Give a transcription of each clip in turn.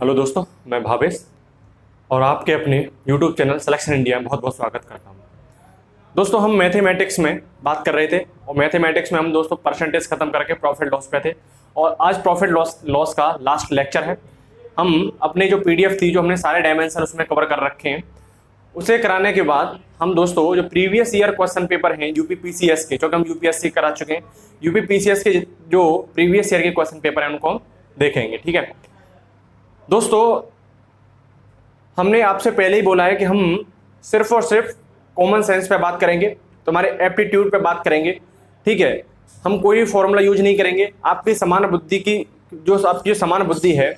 Hello दोस्तों, मैं भावेश और आपके अपने YouTube चैनल सिलेक्शन इंडिया में बहुत बहुत स्वागत करता हूं। दोस्तों, हम मैथमेटिक्स में बात कर रहे थे और मैथमेटिक्स में हम दोस्तों परसेंटेज खत्म करके प्रॉफिट लॉस पे थे और आज प्रॉफिट लॉस का लास्ट लेक्चर है। हम अपने जो PDF थी, जो हमने सारे डायमेंशन उसमें कवर कर रखे हैं, उसे कराने के बाद हम दोस्तों जो प्रीवियस ईयर क्वेश्चन पेपर हैं UPPCS के, क्योंकि हम UPSC करा चुके हैं, UPPCS के जो प्रीवियस ईयर के क्वेश्चन पेपर हैं उनको हम देखेंगे। ठीक है दोस्तों, हमने आपसे पहले ही बोला है कि हम सिर्फ और सिर्फ कॉमन सेंस पे बात करेंगे, तुम्हारे एप्टीट्यूड पे बात करेंगे। ठीक है, हम कोई फॉर्मूला यूज नहीं करेंगे। आपकी समान बुद्धि की आपकी जो समान बुद्धि है,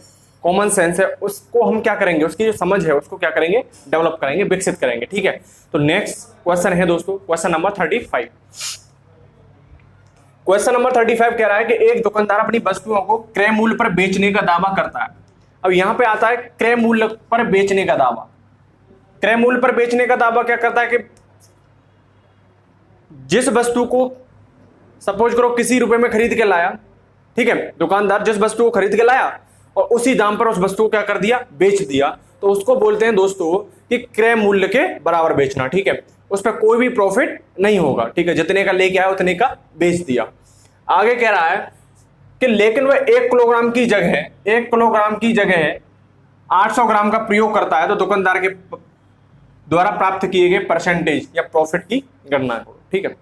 कॉमन सेंस है, उसको हम क्या करेंगे, उसकी जो समझ है उसको क्या करेंगे, डेवलप करेंगे, विकसित करेंगे। ठीक है, तो नेक्स्ट क्वेश्चन है दोस्तों, क्वेश्चन नंबर 35। क्वेश्चन नंबर 35 कह रहा है कि एक दुकानदार अपनी वस्तुओं को क्रय मूल्य पर बेचने का दावा करता है। अब यहां पे आता है क्रय मूल्य पर बेचने का दावा। क्रय मूल्य पर बेचने का दावा क्या करता है कि जिस वस्तु को सपोज करो किसी रुपए में खरीद के लाया, ठीक है, दुकानदार जिस वस्तु को खरीद के लाया और उसी दाम पर उस वस्तु को क्या कर दिया, बेच दिया, तो उसको बोलते हैं दोस्तों कि क्रय मूल्य के बराबर बेचना। ठीक है, उस पर कोई भी प्रॉफिट नहीं होगा। ठीक है, जितने का लेके आया उतने का बेच दिया। आगे कह रहा है कि लेकिन वह 1 किलोग्राम की जगह 800 ग्राम का प्रयोग करता है, तो दुकानदार के द्वारा प्राप्त किए गए परसेंटेज या प्रॉफिट की गणना करो। ठीक है,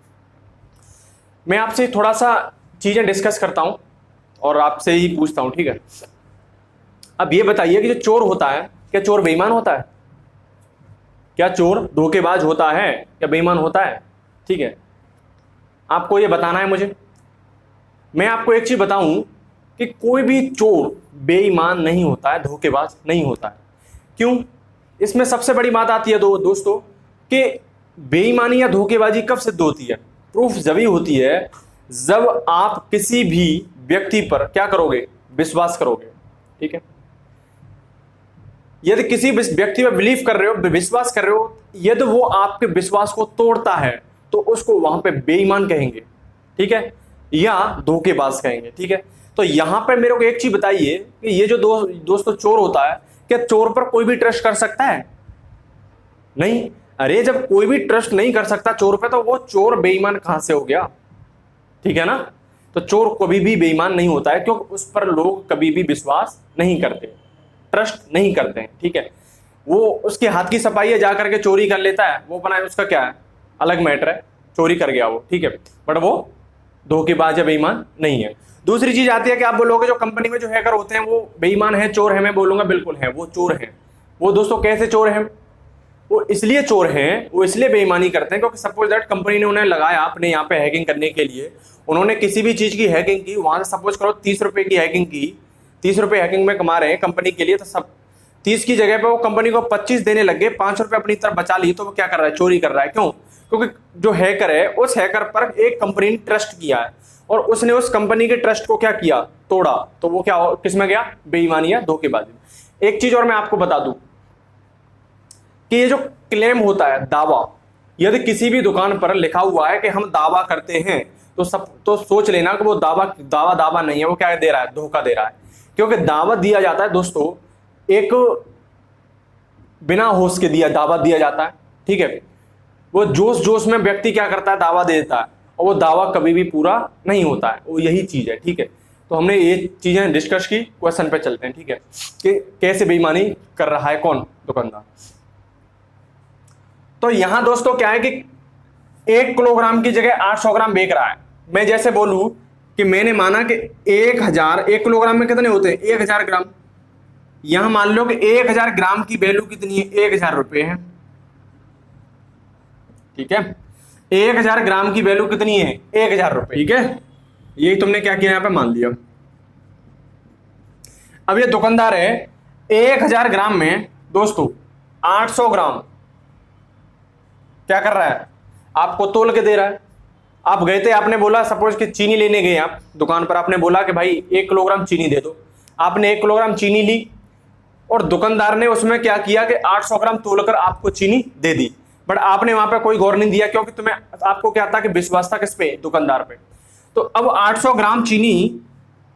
मैं आपसे थोड़ा सा चीजें डिस्कस करता हूं और आपसे ही पूछता हूं। ठीक है, अब ये बताइए कि जो चोर होता है, क्या चोर बेईमान होता है? क्या चोर धोखेबाज होता है या बेईमान होता है? ठीक है, आपको ये बताना है मुझे। मैं आपको एक चीज बताऊं कि कोई भी चोर बेईमान नहीं होता है, धोखेबाज नहीं होता है। क्यों? इसमें सबसे बड़ी बात आती है दोस्तों कि बेईमानी या धोखेबाजी कब सिद्ध होती है? प्रूफ जब होती है जब आप किसी भी व्यक्ति पर क्या करोगे, विश्वास करोगे। ठीक है, यदि किसी व्यक्ति पर बिलीव कर रहे हो, विश्वास कर रहे हो, यदि वो आपके विश्वास को तोड़ता है तो उसको वहां पे बेईमान कहेंगे। ठीक है, या धोखेबाज कहेंगे। ठीक है, तो यहां पर मेरे को एक चीज बताइए कि ये जो दोस्तों चोर होता है, क्या चोर पर कोई भी ट्रस्ट कर सकता है? नहीं। अरे जब कोई भी ट्रस्ट नहीं कर सकता चोर पे, तो वो चोर बेईमान कहां से हो गया? ठीक है ना, तो चोर कभी भी बेईमान नहीं होता है, क्योंकि उस पर लोग कभी भी विश्वास नहीं करते, ट्रस्ट नहीं करते हैं। ठीक है, वो उसके हाथ की सफाई है, जाकर के चोरी कर लेता है, वो बनाए उसका क्या है, अलग मैटर है, चोरी कर गया वो। ठीक है, बट वो धोखेबाज या बेईमान नहीं है। दूसरी चीज आती है कि आप बोलोगे जो कंपनी में जो हैकर होते हैं वो बेईमान है, चोर है। मैं बोलूंगा बिल्कुल है, वो चोर हैं। वो दोस्तों कैसे चोर हैं? वो इसलिए चोर हैं, वो इसलिए बेईमानी करते हैं क्योंकि सपोज दैट कंपनी ने उन्हें लगाया अपने यहाँ पे हैकिंग करने के लिए, उन्होंने किसी भी चीज की हैकिंग की, वहां से सपोज करो 30 रुपए की हैकिंग की, 30 रुपए हैकिंग में कमा रहे हैं कंपनी के लिए, तो सब 30 की जगह पे वो कंपनी को 25 देने लग गए, 5 रुपए अपनी तरफ बचा ली, तो वो क्या कर रहा है, चोरी कर रहा है। क्यों? क्योंकि जो हैकर है, उस हैकर पर एक कंपनी ने ट्रस्ट किया है और उसने उस कंपनी के ट्रस्ट को क्या किया, तोड़ा, तो वो क्या किस में गया, बेईमानी या धोखेबाजी। एक चीज और मैं आपको बता दूं कि ये जो क्लेम होता है, दावा, यदि किसी भी दुकान पर लिखा हुआ है कि हम दावा करते हैं, तो सोच लेना कि वो दावा नहीं है, वो क्या दे रहा है, धोखा दे रहा है। क्योंकि दावा दिया जाता है दोस्तों, एक बिना होश के दावा दिया जाता है। ठीक है, वो जोश में व्यक्ति क्या करता है, दावा दे देता है, और वो दावा कभी भी पूरा नहीं होता है। वो यही चीज है। ठीक है, तो हमने ये चीजें डिस्कस की, क्वेश्चन पे चलते हैं। ठीक है, कि कैसे बेईमानी कर रहा है कौन, दुकानदार। तो यहां दोस्तों क्या है कि 1 किलोग्राम की जगह 800 ग्राम बेच रहा है। मैं जैसे बोलूं कि मैंने माना कि 1 किलोग्राम में कितने होते हैं, 1000 ग्राम। यहां मान लो कि 1000 ग्राम की वैल्यू कितनी है, 1000 रुपए है। ठीक है, 1000 ग्राम की वैल्यू कितनी है, 1000 रुपए। ठीक है, ये तुमने क्या किया, यहां पे मान लिया। अब ये दुकानदार है, 1000 ग्राम में दोस्तों 800 ग्राम क्या कर रहा है, आपको तोल के दे रहा है। आप गए थे, आपने बोला सपोज कि चीनी लेने गए आप दुकान पर, आपने बोला कि भाई 1 किलोग्राम चीनी दे दो। आपने 1 किलोग्राम चीनी ली और दुकानदार ने उसमें क्या किया कि 800 ग्राम तोलकर आपको चीनी दे दी, बट आपने वहां पे कोई गौर नहीं दिया, क्योंकि आपको क्या था कि विश्वास था किस पे, दुकानदार पे। तो अब 800 ग्राम चीनी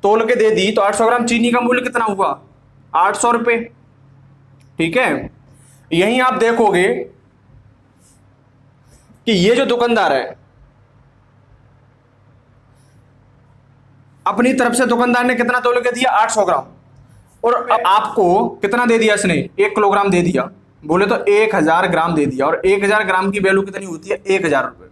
तोल के दे दी, तो 800 ग्राम चीनी का मूल्य कितना हुआ, 800 रुपये। ठीक है, यहीं आप देखोगे कि ये जो दुकानदार है, अपनी तरफ से दुकानदार ने कितना तोल के दिया, 800 ग्राम, और अब आपको कितना दे दिया इसने, 1 किलोग्राम दे दिया, बोले तो 1000 ग्राम दे दिया, और 1000 ग्राम की वैल्यू कितनी होती है, 1000 रुपए।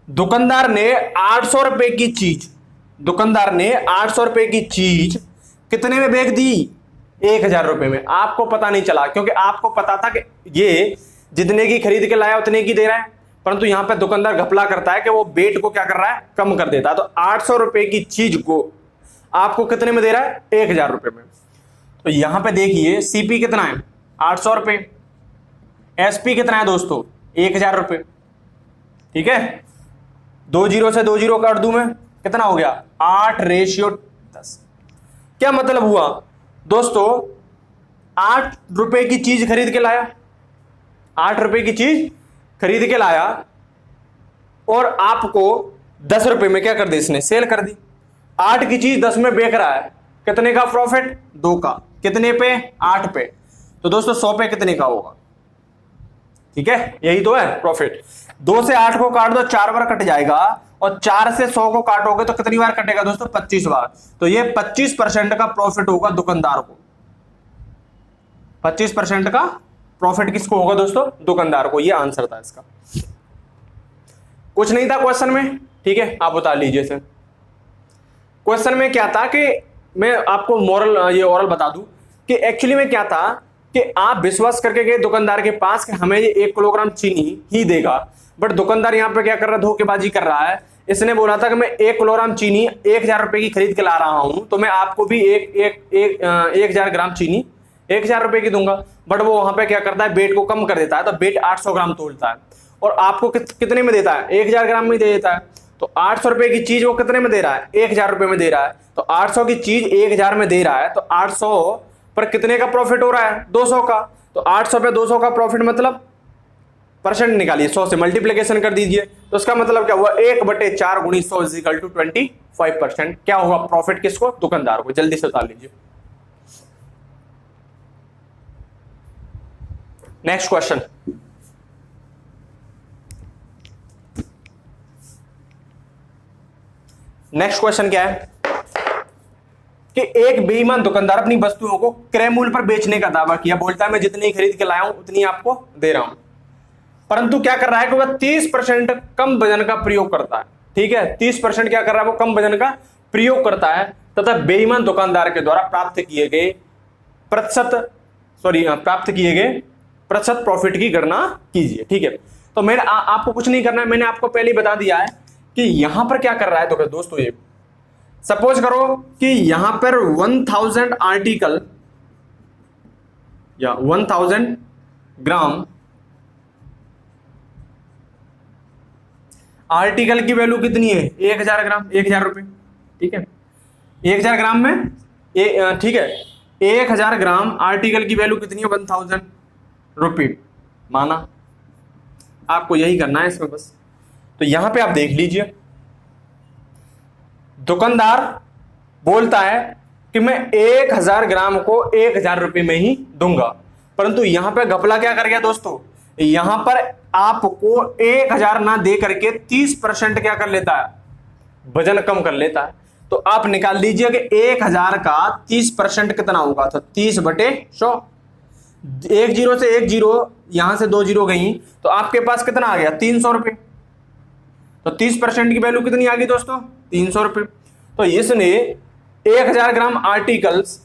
दुकानदार ने 800 रुपए की चीज, दुकानदार ने 800 रुपए की चीज कितने में बेच दी, 1000 रुपए में। आपको पता नहीं चला, क्योंकि आपको पता था कि ये जितने की खरीद के लाया उतने की दे रहा है, परंतु यहां पे दुकानदार घपला करता है कि वो वेट को क्या कर रहा है, कम कर देता है। तो 800 रुपए की चीज को आपको कितने में दे रहा है, 1000 रुपए में। तो यहां पे देखिए सीपी कितना है, 800 रुपए, एसपी कितना है दोस्तों, 1000 रुपए। ठीक है, 2 जीरो से 2 जीरो काट दूं मैं, कितना हो गया, 8:10। क्या मतलब हुआ दोस्तों, 8 रुपए की चीज खरीद के लाया, 8 रुपए की चीज खरीद के लाया, और आपको 10 रुपए में क्या कर दी इसने, सेल कर दी। 8 की चीज 10 में बेच रहा है, कितने का प्रॉफिट, 2 का, कितने पे, 8 पे। तो दोस्तों 100 पे कितने का होगा, ठीक है, यही तो है प्रॉफिट। 2 से 8 को काट दो, 4 बार कट जाएगा, और 4 से 100 को काटोगे तो कितनी बार कटेगा दोस्तों, 25 बार। तो ये 25% का प्रॉफिट होगा दुकानदार को, 25% का प्रॉफिट किसको होगा दोस्तों, दुकानदार को। ये आंसर था इसका, कुछ नहीं था क्वेश्चन में। ठीक है, आप बता लीजिए सर, क्वेश्चन में क्या था कि मैं आपको मॉरल ये ओरल बता दूं कि एक्चुअली में क्या था कि आप विश्वास करके गए दुकानदार के पास कि हमें ये 1 किलोग्राम चीनी ही देगा, बट दुकानदार यहां पे क्या कर रहा है, धोखेबाजी कर रहा है। इसने बोला था कि मैं 1 किलोग्राम चीनी 1000 रुपए की खरीद के ला रहा हूं, तो मैं आपको भी 1000 ग्राम चीनी 1000 रुपए की दूंगा, बट वो वहां पे क्या करता है, वेट को कम कर देता है, तो वेट 800 ग्राम तोलता है, और आपको कितने में देता है, 1000 ग्राम में दे देता है। तो 800 रुपए की चीज वो कितने में दे रहा है, 1000 रुपए में दे रहा है। तो 800 की चीज 1000 में दे रहा है, तो 800 पर कितने का प्रॉफिट हो रहा है, 200 का। तो 800 पे 200 का प्रॉफिट मतलब परसेंट निकालिए, 100 से मल्टीप्लीकेशन कर दीजिए, तो उसका मतलब क्या हुआ, 1/4 गुणी 100 इक्वल टू 25%। क्या होगा प्रॉफिट किसको, दुकानदार को। जल्दी से बता लीजिए। नेक्स्ट क्वेश्चन, नेक्स्ट क्वेश्चन क्या है कि एक बेईमान दुकानदार अपनी वस्तुओं को क्रय मूल्य पर बेचने का दावा किया, बोलता है मैं जितनी खरीद के लाया हूं उतनी आपको दे रहा हूं, परंतु क्या कर रहा है कि वह 30% कम वजन का प्रयोग करता है। ठीक है, 30% क्या कर रहा है, वो कम वजन का प्रयोग करता है, तथा बेईमान दुकानदार के द्वारा प्राप्त किए गए प्रतिशत प्रॉफिट की गणना कीजिए। ठीक है, तो मैंने आपको कुछ नहीं करना है, मैंने आपको पहले ही बता दिया है कि यहां पर क्या कर रहा है। तो दोस्तों ये सपोज करो कि यहां पर 1000 आर्टिकल या 1000 ग्राम आर्टिकल की वैल्यू कितनी है, 1000 ग्राम, 1000 रुपए। ठीक है, 1000 ग्राम में ठीक है, 1000 ग्राम आर्टिकल की वैल्यू कितनी है, 1000 रुपये माना। आपको यही करना है इसमें बस। तो यहां पे आप देख लीजिए, दुकानदार बोलता है कि मैं 1000 ग्राम को 1000 रुपये में ही दूंगा, परंतु यहां पे घपला क्या कर गया दोस्तों, यहां पर आपको 1000 ना दे करके 30% क्या कर लेता है, वजन कम कर लेता है। तो आप निकाल लीजिए कि 1000 का 30% कितना होगा, तो 30/100। 1 जीरो से 1 जीरो, यहां से 2 जीरो गई, तो आपके पास कितना आ गया, 300 रुपये। तो 30% की वैल्यू कितनी आ गई दोस्तों, 300 रुपये। तो इसने 1000 ग्राम आर्टिकल्स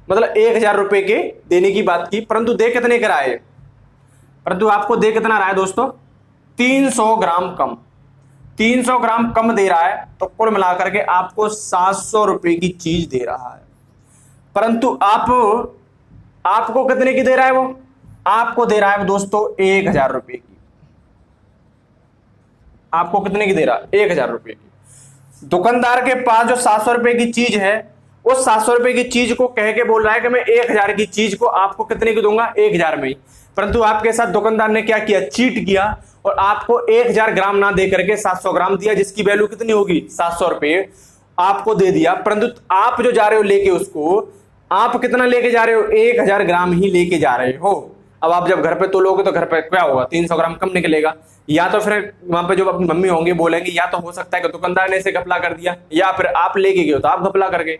मतलब 1000 रुपये के देने की बात की, परंतु दे कितने का रहा है, परंतु आपको दे कितना रहा है दोस्तों, 300 ग्राम कम, 300 ग्राम कम दे रहा है। तो कुल मिलाकर के आपको 700 रुपये की चीज दे रहा है, परंतु आपको कितने की दे रहा है, वो आपको दे रहा है दोस्तों 1000 रुपये की। आपको कितने की दे रहा है, 1000 रुपये की। दुकानदार के पास जो 700 रुपये की चीज है, उस 700 रुपये की चीज को कह के बोल रहा है कि मैं 1000 की चीज को आपको कितने की दूंगा, 1000 में ही। परंतु आपके साथ दुकानदार ने क्या किया, चीट किया, और आपको 1000 ग्राम ना दे करके 700 ग्राम दिया, जिसकी वैल्यू कितनी होगी, 700 रुपये। आपको दे दिया, परंतु आप जो जा रहे हो लेके उसको, आप कितना लेके जा रहे हो, 1000 ग्राम ही लेके जा रहे हो। अब आप जब घर पे तोलोगे तो घर पे क्या होगा, 300 ग्राम कम निकलेगा। या तो फिर वहां पे जो अपनी मम्मी होंगे बोलेंगे, या तो हो सकता है कि दुकानदार ने इसे घपला कर दिया, या फिर आप लेके गए हो तो आप घपला कर गए,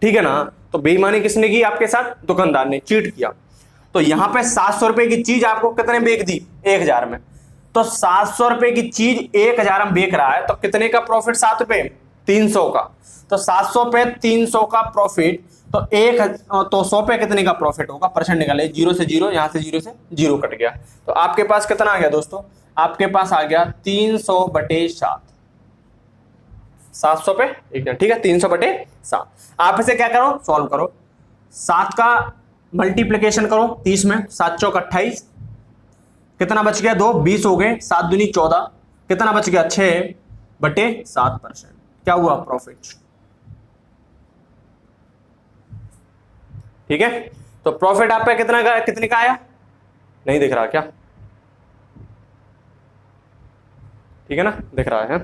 ठीक है ना। तो बेईमानी किसने की आपके साथ, दुकानदार ने, चीट किया। तो यहां पे 700 रुपए की चीज आपको कितने में बेच दी, 1000 में। तो 700 रुपए की चीज 1000 में बेच रहा है, तो कितने का प्रॉफिट, 7 पे 300 का। तो 700 पे 300 का प्रॉफिट, तो 100 पे कितने का प्रॉफिट होगा, परसेंट निकाले, 0 से 0, यहां से 0 से 0 कट गया। तो आपके पास कितना आ गया दोस्तों, आपके पास आ गया 300/7। 700 पे एक, ठीक है, 300/7। आप इसे क्या करो, सॉल्व करो। 7 का मल्टीप्लीकेशन करो 30 में, 7 चौक 28, कितना बच गया, 2, 20 हो गए, 7 दूनी 14, कितना बच गया, 6/7%। क्या हुआ, प्रॉफिट। ठीक है, तो प्रॉफिट आप पे कितने का आया, नहीं दिख रहा क्या, ठीक है ना, दिख रहा है।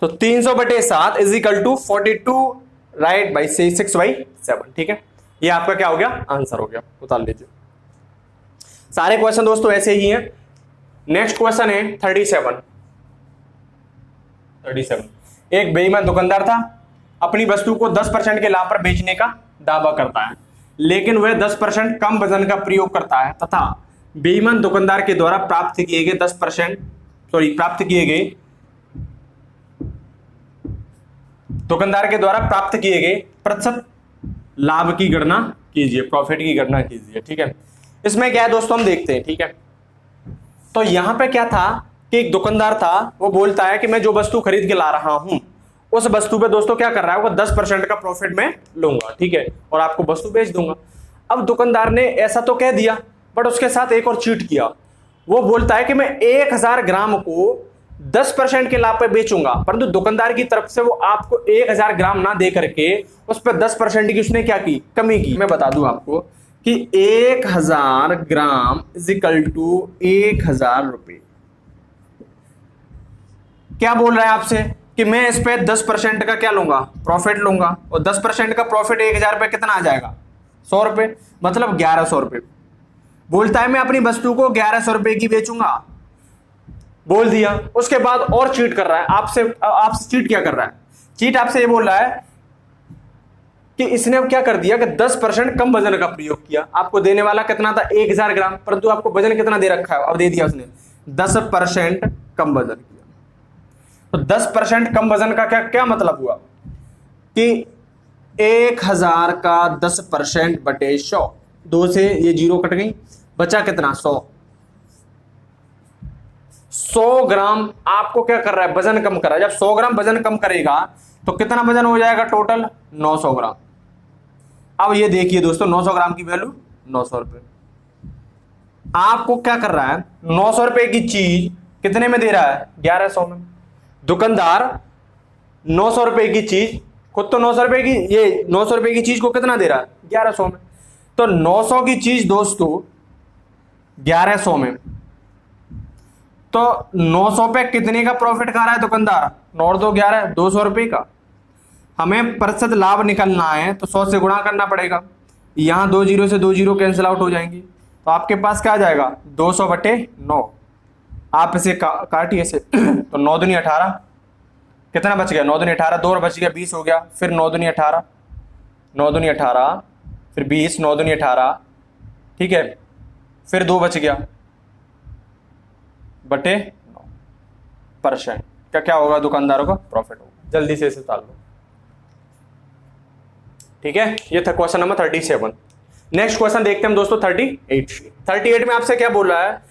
तो 300/7 is equal to 42, right, by 6/7, ठीक है। ये आपका क्या हो गया, आंसर हो गया, उतार लीजिए। सारे क्वेश्चन दोस्तों ऐसे ही हैं। नेक्स्ट क्वेश्चन है 37। एक बेईमान दुकानदार था, अपनी वस्तु को 10% के लाभ पर बेचने का दावा करता है, लेकिन वह 10% कम वजन का प्रयोग करता है तथा बेईमान दुकानदार के द्वारा प्राप्त किए गए प्रतिशत लाभ की गणना कीजिए, प्रॉफिट की गणना कीजिए, ठीक है। इसमें क्या है दोस्तों, हम देखते हैं, ठीक है। तो यहां पे क्या था कि एक दुकानदार था, वो बोलता है कि मैं जो वस्तु खरीद के ला रहा हूं, उस वस्तु पे दोस्तों क्या कर रहा है, वो 10% का प्रॉफिट में लूंगा, ठीक है, और आपको वस्तु बेच दूंगा। अब दुकानदार ने ऐसा तो कह दिया, बट उसके साथ एक और चीट किया। वो बोलता है कि मैं 1000 ग्राम को 10% के लाभ पे बेचूंगा, परंतु दुकानदार की तरफ से वो आपको 1000 ग्राम ना दे करके उस पर 10% की उसने क्या की, कमी की। मैं बता दूं आपको कि 1000 ग्राम इज इक्वल टू 1000 रुपए। क्या बोल रहा है आपसे कि मैं इस पे 10% का क्या लूंगा, प्रॉफिट लूंगा, और 10% का प्रॉफिट 1000 रुपए कितना आ जाएगा, 100 रुपए, मतलब 1100 रुपए। बोलता है मैं अपनी वस्तु को 1100 रुपए की बेचूंगा, बोल दिया। उसके बाद और चीट कर रहा है आपसे चीट क्या कर रहा है, चीट आपसे ये बोल रहा है कि इसने अब क्या कर दिया कि 10% कम वजन का प्रयोग किया। आपको देने वाला कितना था, 1000 ग्राम, परंतु आपको वजन कितना दे रखा है, अब दे दिया उसने 10% कम वजन किया। तो 10% कम वजन का क्या मतलब हुआ कि 1000 का 10% बटे 100, 2 से ये 0 कट गई, बचा कितना, 100 ग्राम आपको क्या कर रहा है, वजन कम कर रहा है। जब 100 ग्राम वजन कम करेगा तो कितना वजन हो जाएगा टोटल, 900 ग्राम। अब ये देखिए दोस्तों, 900 ग्राम की वैल्यू 900 रुपए। आपको क्या कर रहा है, 900 रुपए की चीज कितने में दे रहा है, 1100 में। दुकानदार 900 रुपए की चीज, खुद तो 900 रुपए की, ये 900 रुपए की चीज को कितना दे रहा है, 1100 में। तो 900 की चीज दोस्तों 1100 में, तो 900 पे कितने का प्रॉफिट खा रहा है दुकानदार, 9 2 11, 200 रुपए का। हमें प्रतिशत लाभ निकलना है तो 100 से गुणा करना पड़ेगा। यहां 2 0 से 2 0 कैंसिल आउट हो जाएंगे, तो आपके पास क्या आ जाएगा, 200/9। आप इसे काटिए इसे तो 9 दूनी 18, कितना बच गया, 9 दूनी 18, 2 और बच गया 20 हो गया, फिर 9 दूनी 18, 9 दूनी 18, फिर 20, 9 दूनी 18, ठीक है, फिर 2 बच गया बटे 9%। क्या होगा, दुकानदारों का प्रॉफिट होगा। जल्दी से इसे उतार लो, ठीक है। ये था क्वेश्चन नंबर 37। नेक्स्ट क्वेश्चन देखते हैं हम दोस्तों 38 में आपसे क्या बोल रहा है,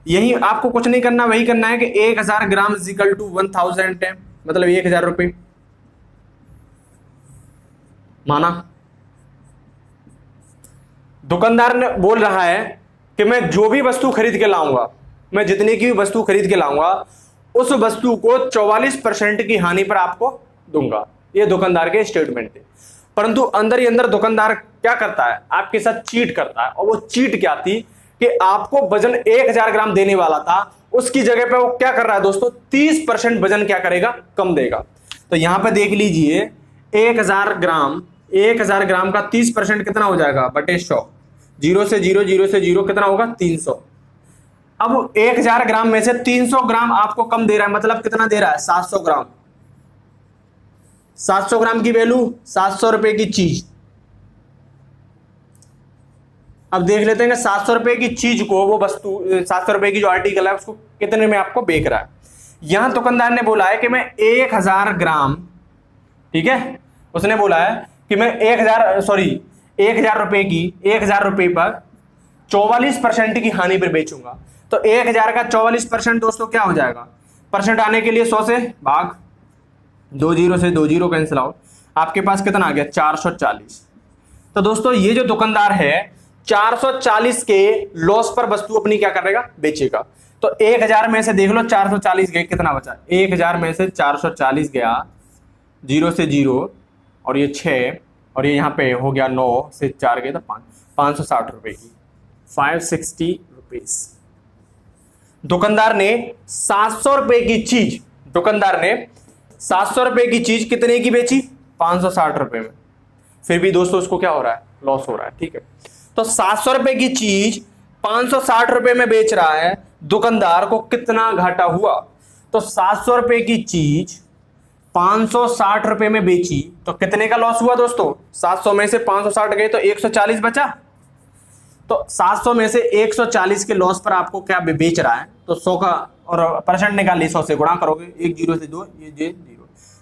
यही आपको कुछ नहीं करना, वही करना है कि 1000 ग्राम इज इक्वल टू 1000 है, मतलब 1000 रुपए माना। दुकानदार ने बोल रहा है कि मैं जो भी वस्तु खरीद के लाऊंगा, मैं जितनी की वस्तु खरीद के लाऊंगा, उस वस्तु को 44% की हानि पर आपको दूंगा। ये दुकानदार के स्टेटमेंट थे, परंतु अंदर ही अंदर दुकानदार क्या करता है, आपके साथ चीट करता है। और वो चीट क्या थी कि आपको वजन 1000 ग्राम देने वाला था, उसकी जगह पे वो क्या कर रहा है दोस्तों, 30% वजन क्या करेगा, कम देगा। तो यहां पे देख लीजिए 1000 ग्राम का 30% कितना हो जाएगा बटे 100, 0 से 0, 0 से 0 कितना होगा 300। अब 1000 ग्राम में से 300 ग्राम आपको कम दे रहा है, मतलब कितना दे रहा है 700 ग्राम। 700 ग्राम की वैल्यू 700 रुपए की चीज। अब देख लेते हैं कि 700 रुपए की चीज को, वो वस्तु 700 रुपए की जो आर्टिकल है उसको कितने में आपको बेच रहा है। यहां दुकानदार ने बोला है कि मैं 1000 ग्राम, ठीक है, उसने बोला है कि मैं 1000 रुपए पर 44% की हानि पर बेचूंगा। तो 1000 का 44% दोस्तों क्या हो जाएगा, परसेंट आने के लिए 100 से भाग, 2 0 से 2 0 कैंसिल आउट, आपके पास कितना आ गया 440। तो दोस्तों ये जो दुकानदार है 440 के लॉस पर वस्तु अपनी क्या करेगा, बेचेगा। तो 1000 में से देख लो 440 गए, कितना बचा, 1000 में से 440 गया, 0 से 0 और ये 6 और ये यहाँ पे हो गया 9 से 4 गए तो 560 रुपए की, 560 रुपीज। दुकानदार ने 700 रुपए की चीज, दुकानदार ने 700 रुपए की चीज कितने की बेची, 560 रुपए में। फिर भी दोस्तों उसको क्या हो रहा है, लॉस हो रहा है, ठीक है। तो 700 रुपए की चीज 560 रुपए में बेच रहा है, दुकानदार को कितना घाटा हुआ। तो 700 रुपए की चीज 560 रुपए में बेची तो कितने का लॉस हुआ दोस्तों, 700 में से 560 गए तो 140 बचा। तो 700 में से 140 के लॉस पर आपको क्या बेच रहा है, तो 100 का और परसेंट निकाल ली, 100 से गुणा करोगे, 1 0 से 2, ये 0,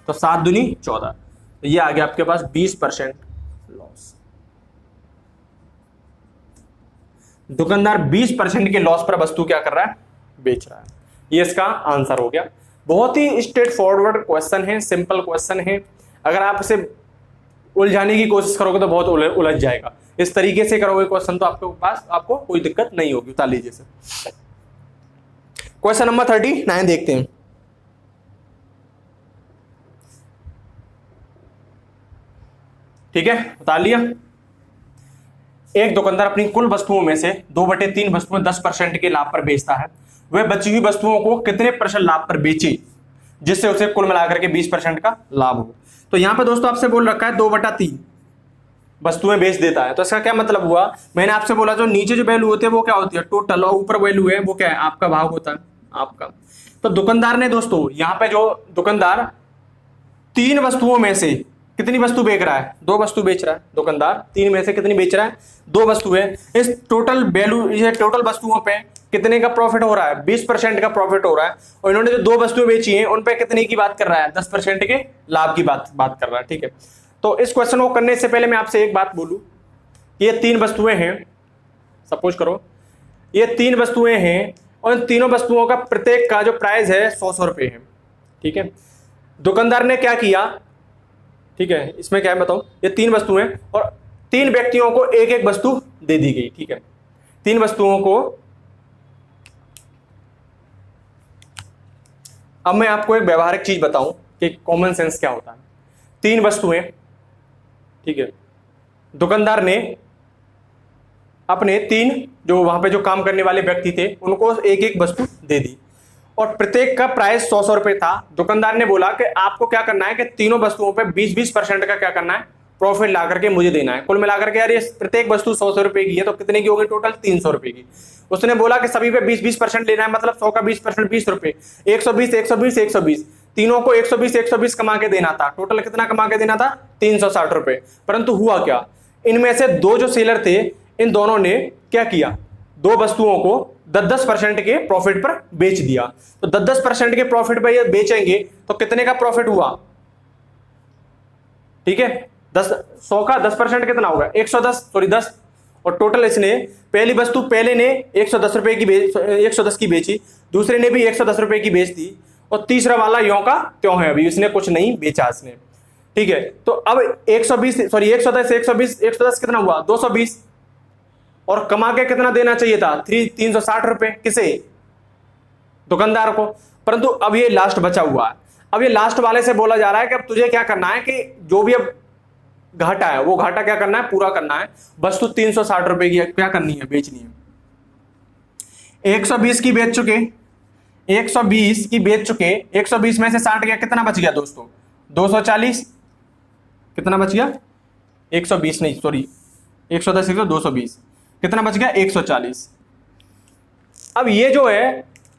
तो 7 दूनी 14, तो ये आ गया आपके पास 20% लॉस। दुकानदार 20% के लॉस पर वस्तु क्या कर रहा है, बेच रहा है। ये इसका आंसर हो गया। बहुत ही स्ट्रेट फॉरवर्ड क्वेश्चन है, सिंपल क्वेश्चन है। अगर आप इसे उलझाने की कोशिश करोगे तो बहुत उलझ जाएगा। इस तरीके से करोगे क्वेश्चन तो आपके पास आपको कोई दिक्कत नहीं होगी। उतार लीजिए सर। क्वेश्चन नंबर 39 देखते हैं। ठीक है, उतार लिया। एक दुकानदार अपनी कुल वस्तुओं में से 2/3 वस्तुएं 10% के लाभ पर बेचता है। वह बची हुई वस्तुओं को कितने % लाभ पर बेचे जिससे उसे कुल मिलाकर के 20% का लाभ हो। तो यहां पे दोस्तों आपसे बोल रखा है 2/3 वस्तुएं बेच देता है। तो इसका क्या मतलब हुआ, मैंने आपसे बोला जो नीचे जो वैल्यू होती है वो क्या होती है टोटल, और ऊपर वैल्यू है वो क्या है आपका भाग होता है आपका। तो दुकानदार ने दोस्तों यहां पे जो दुकानदार 3 वस्तुओं में से कितनी वस्तु बेच रहा है, 2 वस्तु बेच रहा है। दुकानदार 3 में से कितनी बेच रहा है, 2 वस्तु है। इस टोटल वैल्यू, ये टोटल वस्तुओं पे कितने का प्रॉफिट हो रहा है, 20% का प्रॉफिट हो रहा है। और इन्होंने जो 2 वस्तुएं बेची हैं उन पे कितने की बात कर रहा है, 10% के लाभ की बात कर रहा है। ठीक है, तो इस क्वेश्चन को करने से पहले मैं आपसे एक बात बोलूं, ये 3 वस्तुएं हैं, सपोज करो ये 3 वस्तुएं हैं और इन तीनों वस्तुओं का प्रत्येक का जो प्राइस है 100 रुपए है। ठीक है, दुकानदार ने क्या किया, ठीक है, इसमें क्या है बताऊं, ये 3 वस्तुएं और 3 व्यक्तियों को एक एक वस्तु दे दी गई। ठीक है, 3 वस्तुओं को, अब मैं आपको एक व्यवहारिक चीज बताऊं कि कॉमन सेंस क्या होता है। 3 वस्तुएं, ठीक है, दुकानदार ने अपने 3 जो वहां पे जो काम करने वाले व्यक्ति थे उनको एक एक वस्तु दे दी और प्रत्येक का प्राइस 100 रुपए था। दुकानदार ने बोला कि आपको क्या करना है कि तीनों वस्तुओं पे 20% का क्या करना है प्रॉफिट ला करके मुझे देना है। कुल मिलाकर के यार ये प्रत्येक वस्तु 100 रुपए की है तो कितने की होगी टोटल, 300 रुपए की। उसने बोला कि सभी पे 20% लेना है, मतलब 100 का 20% 20 रुपए, 120 120 120, तीनों को 120 120 कमा के देना था। टोटल कितना कमा के देना था, 360 रुपए। परंतु हुआ क्या, इनमें से 2 जो सेलर थे इन दोनों ने क्या किया, 2 वस्तुओं को 10% के प्रॉफिट पर बेच दिया। तो 10% के प्रॉफिट पर ये बेचेंगे तो कितने का प्रॉफिट हुआ, ठीक है, 100 का 10% कितना होगा 10 और टोटल इसने पहली वस्तु पहले ने 110 रुपए की 110 की बेची, दूसरे ने भी 110 रुपए की बेच दी और तीसरा वाला यों का त्यों है, अभी इसने कुछ नहीं बेचा इसने। ठीक है, तो अब 110 110 कितना हुआ 220 और कमा के कितना देना चाहिए था 360 रुपए, किसे, दुकानदार को। परंतु अब ये लास्ट बचा हुआ है। अब ये लास्ट वाले से बोला जा रहा है कि अब तुझे क्या करना है कि जो भी अब घाटा है वो घाटा क्या करना है, पूरा करना है। वस्तु 360 रुपए की क्या करनी है, बेचनी है। 120 की बेच चुके, 120 की बेच चुके, 120 में से 60 गया, कितना बच गया दोस्तों 240। कितना बच गया 120 नहीं सॉरी 110 220 कितना बच गया 140। अब ये जो है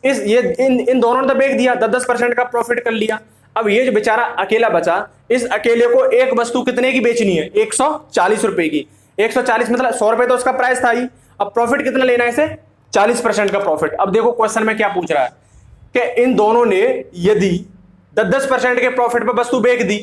इन दोनों ने तो बेच दिया 10% का प्रॉफिट कर लिया। अब ये जो बेचारा अकेला बचा, इस अकेले को एक वस्तु कितने की बेचनी है 140 रुपए की। 140 मतलब 100 रुपए तो उसका प्राइस था ही, अब प्रॉफिट कितना लेना है इसे 40% का प्रॉफिट। अब देखो क्वेश्चन में क्या पूछ रहा है कि इन दोनों ने यदि 10% के प्रॉफिट पे वस्तु बेच दी,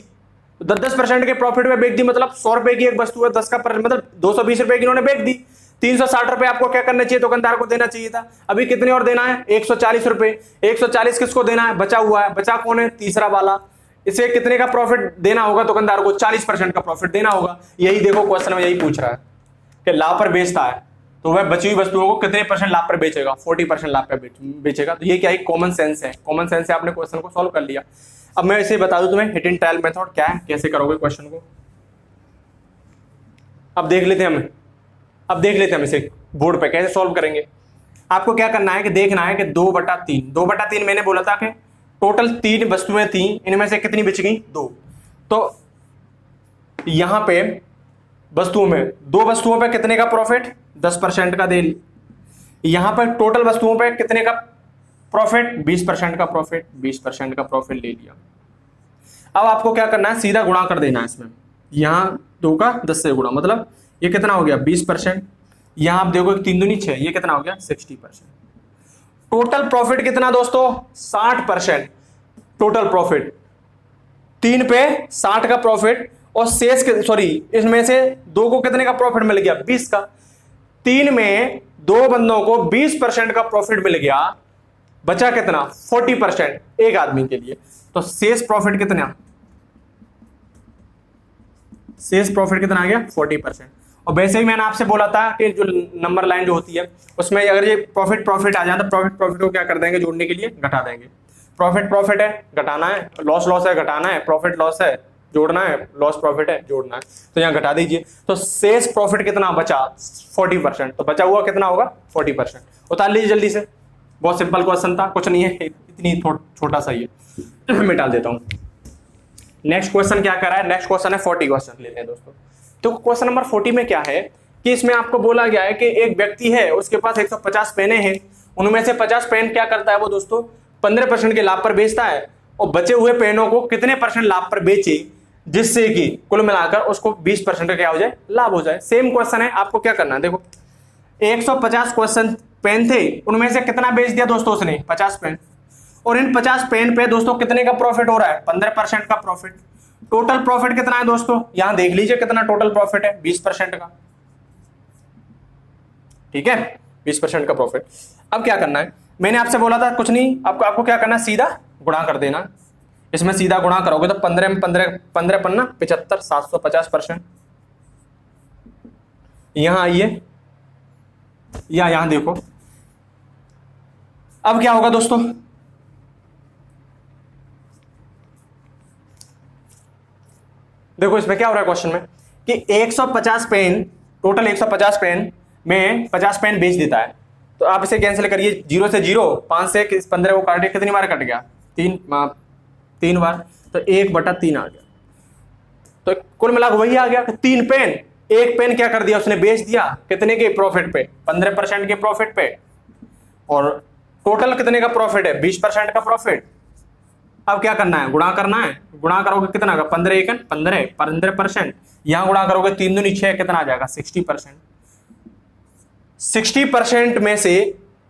तो 10% के प्रॉफिट पे बेच दी मतलब 100 रुपए की एक वस्तु है, 10 का मतलब 220 रुपए की इन्होंने बेच दी। 360 रुपए आपको क्या करना चाहिए, दुकानदार को देना चाहिए था। अभी कितने और देना है 140 रुपए। 140 किसको देना है, बचा हुआ है, बचा कौन है तीसरा वाला, इसे कितने का प्रॉफिट देना होगा दुकानदार को 40% का प्रॉफिट देना होगा। यही देखो क्वेश्चन में यही पूछ रहा है कि लाभ पर बेचता है तो वह बची हुई वस्तुओं को कितने % लाभ पर बेचेगा, 40% लाभ पर बेचेगा। तो ये क्या है कॉमन सेंस है, कॉमन सेंस से आपने क्वेश्चन को सॉल्व कर लिया। अब मैं इसे बता दूं तुम्हें हिट एंड ट्रायल मेथड क्या है, कैसे करोगे क्वेश्चन को। अब देख लेते हैं हम इसे बोर्ड पे कैसे सॉल्व करेंगे। आपको क्या करना है कि देखना है कि 2/3 मैंने बोला था कि टोटल 3 वस्तुएं थी, इनमें से कितनी बच गई 2। तो यहां पे वस्तुओं में 2 वस्तुओं पे कितने का प्रॉफिट 10% का दे, यहां पर टोटल वस्तुओं पे कितने का प्रॉफिट 20% का प्रॉफिट, 20% का प्रॉफिट ले लिया। अब आपको क्या करना है सीधा गुणा कर देना है इसमें, यहां 2 का 10 से गुणा मतलब ये कितना हो गया 20%, यहां आप देखो 3 दूनी 6, ये कितना हो गया 60%। टोटल प्रॉफिट कितना दोस्तों 60%। टोटल प्रॉफिट 3 पे 60 का प्रॉफिट और शेष इसमें से 2 को कितने का प्रॉफिट मिल गया 20 का। 3 में 2 बंदों को 20% का प्रॉफिट मिल गया, बचा कितना 40% एक आदमी के लिए। तो शेष प्रॉफिट कितना आ गया 40%। और वैसे ही मैंने आपसे बोला था कि जो नंबर लाइन जो होती है उसमें अगर ये प्रॉफिट आ जाए तो प्रॉफिट को क्या कर देंगे जोड़ने के लिए घटा देंगे। प्रॉफिट है घटाना है, लॉस है घटाना है, प्रॉफिट लॉस है जोड़ना है, लॉस प्रॉफिट है जोड़ना है, तो यहाँ घटा दीजिए। तो शेष प्रॉफिट कितना बचा 40%, तो बचा हुआ कितना होगा 40%। उतार लीजिए जल्दी से, बहुत सिंपल क्वेश्चन था, कुछ नहीं है, इतनी छोटा सा ही है। मिटा देता हूँ। नेक्स्ट क्वेश्चन क्या कर रहा है, नेक्स्ट क्वेश्चन है 40 क्वेश्चन लेते हैं दोस्तों। तो क्वेश्चन नंबर 40 में क्या है कि इसमें आपको बोला गया है कि एक व्यक्ति है, उसके पास 150 पेने हैं, उनमें से 50 पेन क्या करता है वो दोस्तों 15% के लाभ पर बेचता है, और बचे हुए पेनों को कितने % लाभ पर बेचे जिससे कि कुल मिलाकर उसको 20% का क्या हो जाए लाभ हो जाए। सेम क्वेश्चन है, आपको क्या करना है देखो 150 क्वेश्चन पेन थे, उनमें से कितना बेच दिया दोस्तों उसने 50 पेन, और इन 50 पेन पे दोस्तों कितने का प्रॉफिट हो रहा है 15% का प्रॉफिट। टोटल प्रॉफिट कितना है दोस्तों, यहां देख लीजिए कितना टोटल प्रॉफिट है 20% का, ठीक है 20% का प्रॉफिट। अब क्या करना है, मैंने आपसे बोला था कुछ नहीं, आपको क्या करना है सीधा गुणा कर देना। इसमें सीधा गुणा करोगे तो 15 में 15 पन्ना 75 750%। यहां आइए या यहां देखो, अब क्या होगा दोस्तों, देखो इसमें क्या हो रहा है क्वेश्चन में कि 150 पेन, टोटल 150 पेन में 50 पेन बेच देता है। तो आप इसे कैंसिल करिए, 0 से 0, 5 से 15 को काटिए, कितनी बार कट गया 3 बार, तो 1/3 आ गया। तो कुल मिलाकर वही आ गया कि 3 पेन, एक पेन क्या कर दिया उसने बेच दिया, कितने के प्रॉफिट पे 15% के प्रॉफिट पे, और टोटल कितने का प्रॉफिट है 20% का प्रॉफिट। अब क्या करना है गुणा करना है, गुणा करोगे कितना का 15 एकन 15%, यहां गुणा करोगे 3 दूनी 6, कितना आ जाएगा 60%। 60% में से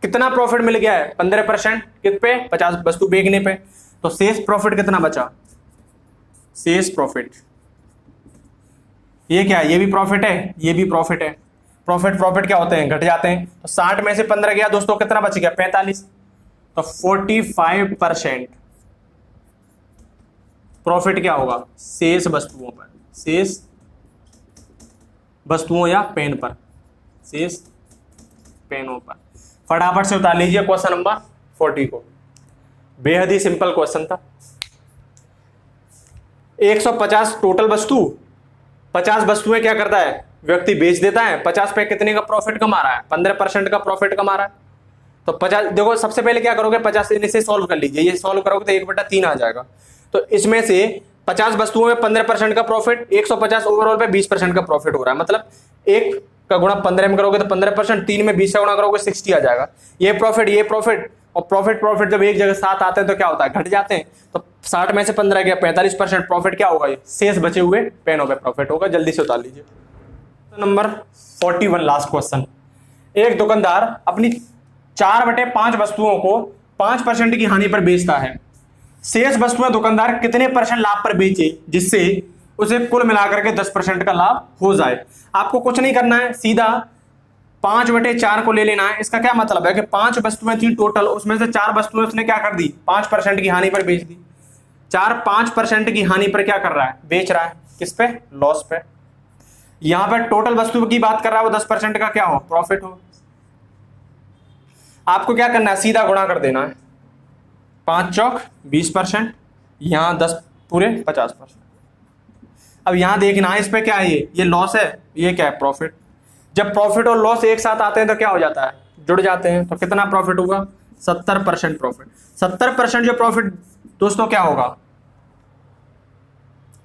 कितना प्रॉफिट मिल गया है 15% कित पे 50 वस्तु बेचने पे, तो शेष प्रॉफिट कितना बचा, शेष प्रॉफिट ये क्या है, ये भी प्रॉफिट है, ये भी प्रॉफिट है। प्रॉफिट क्या होते हैं घट जाते हैं, तो 60 में से 15 गया दोस्तों, कितना बच गया 45, तो 45% प्रॉफिट क्या होगा शेष वस्तुओं पर, शेष वस्तुओं या पेन पर, शेष पेनों पर। फटाफट से उतार लीजिए क्वेश्चन नंबर 40 को, बेहद ही सिंपल क्वेश्चन था। 150 टोटल वस्तु, 50 वस्तुएं क्या करता है व्यक्ति बेच देता है, 50 पे कितने का प्रॉफिट कमा रहा है 15% का प्रॉफिट कमा रहा है। तो 50 देखो सबसे पहले क्या करोगे 50 से सॉल्व कर लीजिए, ये सॉल्व करोगे तो 1/3 आ जाएगा। तो इसमें से 50 वस्तुओं में 15% का प्रॉफिट, 150 ओवरऑल पे 20% का प्रॉफिट हो रहा है। मतलब 1 का गुणा 15 में करोगे तो 15%, 3 में 20 का गुणा करोगे 60 आ जाएगा। ये प्रॉफिट और प्रॉफिट जब एक जगह साथ आते हैं तो क्या होता है, घट जाते हैं। तो 60 में से 15 गया, 45% प्रॉफिट क्या होगा, ये शेष बचे हुए पेनों पे प्रॉफिट होगा। जल्दी से उतार लीजिए। Number 41 last question. एक दुकानदार अपनी 4/5 वस्तुओं को 5% की हानि पर बेचता है। शेष वस्तुएं दुकानदार कितने % लाभ पर बेचे जिससे उसे कुल मिलाकर के 10% का लाभ हो जाए। आपको कुछ नहीं करना है, सीधा 5/4 को ले लेना है। इसका क्या मतलब है कि 5 वस्तुएं थी टोटल, उसमें से 4 वस्तुएं उसने क्या कर दी, 5% की हानि पर बेच दी। 5% की हानि पर क्या कर रहा है, बेच रहा है। किस पे, लॉस पे। यहां पर टोटल वस्तु की बात कर रहा है, वो 10% का क्या हो, प्रॉफिट हो। आपको क्या करना है, सीधा गुणा कर देना है। 5 चौक 20%, यहां 10 पूरे 50%। अब यहां देखना है, इस पे क्या है, ये लॉस है, ये क्या है, प्रॉफिट। जब प्रॉफिट और लॉस एक साथ आते हैं तो क्या हो जाता है, जुड़ जाते हैं। तो कितना प्रॉफिट होगा, 70% प्रॉफिट। 70% जो प्रॉफिट दोस्तों क्या होगा,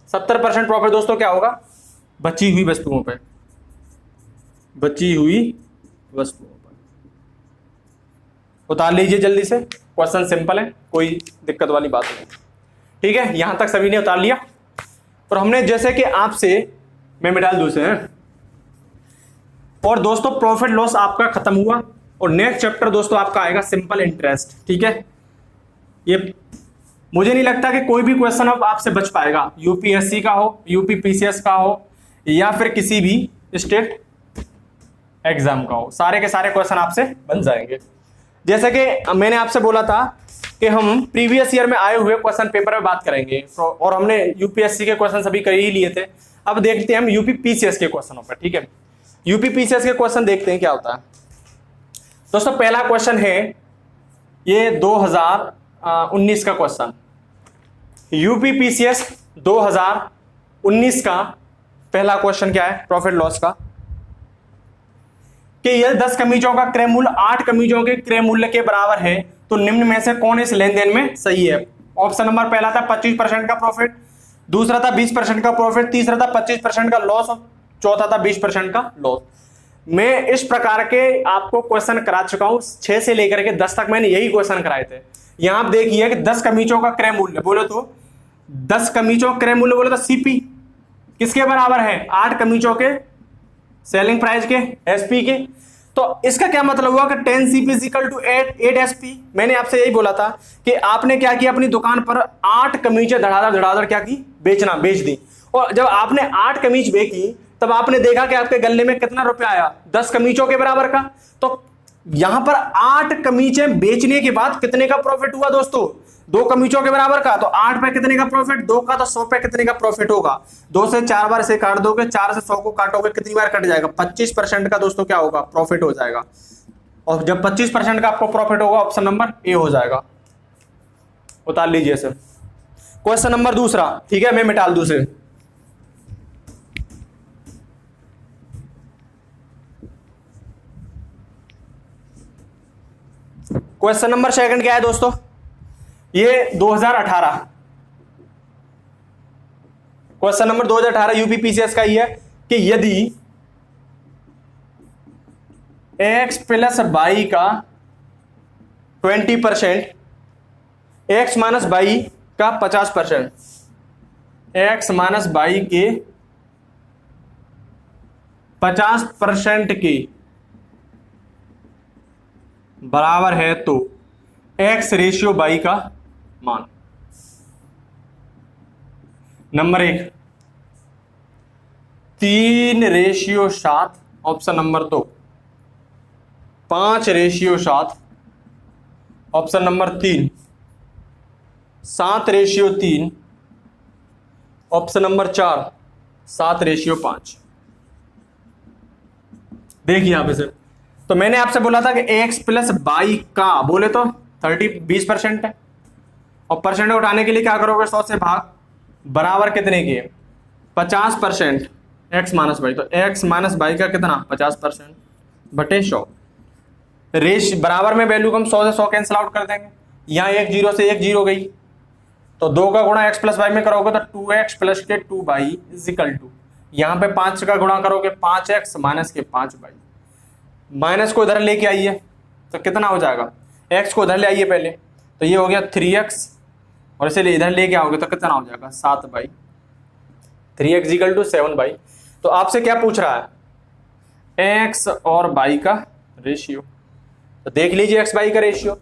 70% प्रॉफिट दोस्तों क्या होगा, बची हुई वस्तुओं पे, बची हुई वस्तुओं पर। उतार लीजिए जल्दी से, क्वेश्चन सिंपल है, कोई दिक्कत वाली बात नहीं। ठीक है, यहां तक सभी ने उतार लिया। और हमने जैसे कि आपसे, मैं मिटाल दूँ से, और दोस्तों प्रॉफिट लॉस आपका खत्म हुआ। और नेक्स्ट चैप्टर दोस्तों आपका आएगा सिंपल इंटरेस्ट। ठीक है, ये मुझे नहीं लगता कि कोई भी क्वेश्चन अब आपसे बच पाएगा, यूपीएससी का हो, यूपीपीसीएस का हो, या फिर किसी भी स्टेट एग्जाम का हो, सारे के सारे क्वेश्चन आपसे बन जाएंगे। जैसे कि मैंने आपसे बोला था कि हम प्रीवियस ईयर में आए हुए क्वेश्चन पेपर में बात करेंगे, और हमने यूपीएससी के क्वेश्चन सभी कर ही लिए थे। अब देखते हैं हम यूपीपीसीएस के क्वेश्चनों पर। ठीक है, यूपीपीसीएस के क्वेश्चन देखते हैं क्या होता है। दोस्तों पहला क्वेश्चन है, ये 2019 का क्वेश्चन, यूपीपीसीएस 2019 का पहला क्वेश्चन क्या है, प्रॉफिट लॉस का, कि यदि 10 कमीजों का क्रय मूल्य 8 कमीजों के क्रय मूल्य के बराबर है तो निम्न में से कौन इस लेन देन में सही है। ऑप्शन नंबर पहला था 25% का प्रॉफिट, दूसरा था 20% का प्रॉफिट, तीसरा था 25% का लॉस, और चौथा था 20% का लॉस। मैं इस प्रकार के आपको क्वेश्चन करा चुका हूं, 6 से लेकर के 10 तक मैंने यही क्वेश्चन कराए थे। यहां आप देखिए कि 10 कमीजों का क्रय मूल्य बोले तो 10 कमीजों क्रय मूल्य बोले तो सीपी किसके बराबर है, 8 कमीजों के सेलिंग प्राइस के, एसपी के। तो इसका क्या मतलब हुआ कि 10 CP इक्वल टू 8 SP। मैंने आपसे यही बोला था कि आपने क्या किया, अपनी दुकान पर 8 कमीजें धड़ाधड़ क्या की, बेच दी। और जब आपने 8 कमीज बेची तब आपने देखा कि आपके गले में कितना रुपया आया, 10 कमीजों के बराबर का। तो यहां पर 8 कमीजें बेचने के बाद कितने का प्रॉफिट हुआ दोस्तों, 2 कमीजों के बराबर का। तो 8 पे कितने का प्रॉफिट, 2 का, तो 100 पे कितने का प्रॉफिट होगा। 2 से 4 बार से काट दोगे, 4 से 100 को काटोगे, कितनी बार कट जाएगा, 25% का दोस्तों क्या होगा, प्रॉफिट हो जाएगा। और जब 25% का आपको प्रॉफिट होगा, ऑप्शन नंबर ए हो जाएगा। उतार लीजिए सर। क्वेश्चन नंबर दूसरा, ठीक है, मैं मिटाल दूँ से। क्वेश्चन नंबर सेकंड क्या है दोस्तों, ये 2018 क्वेश्चन नंबर 2018 यूपीपीसीएस का ही है कि यदि x प्लस वाई का 20%, x माइनस वाई का 50%, x माइनस वाई के 50% की बराबर है तो x रेशियो बाई का मान। Number 1 3:7, option number 2 5:7, option number 3 7:3, option number 4 7:5। देखिए यहां पे से, तो मैंने आपसे बोला था कि x प्लस बाई का बोले तो 20% है, और परसेंट उठाने के लिए क्या करोगे, 100 से भाग, बराबर कितने की, 50% x माइनस बाई। तो x माइनस बाई का कितना, 50% बटे 100। रेश बराबर में वैल्यू को हम 100 से 100 कैंसिल आउट कर देंगे, यहाँ 1 0 से 1 0 गई, तो 2 का गुणा x प्लस वाई में करोगे तो 2x प्लस के 2y इज इक्वल टू, यहाँ पे 5 का गुणा करोगे 5x माइनस के 5y, माइनस को इधर लेके आइए तो कितना हो जाएगा, x को इधर ले आइए पहले, तो ये हो गया 3x और इसे इधर लेके आओगे तो कितना हो जाएगा 7y, 3x equal to 7y। तो आपसे क्या पूछ रहा है, x और y का रेशियो, तो देख लीजिए x y का रेशियो,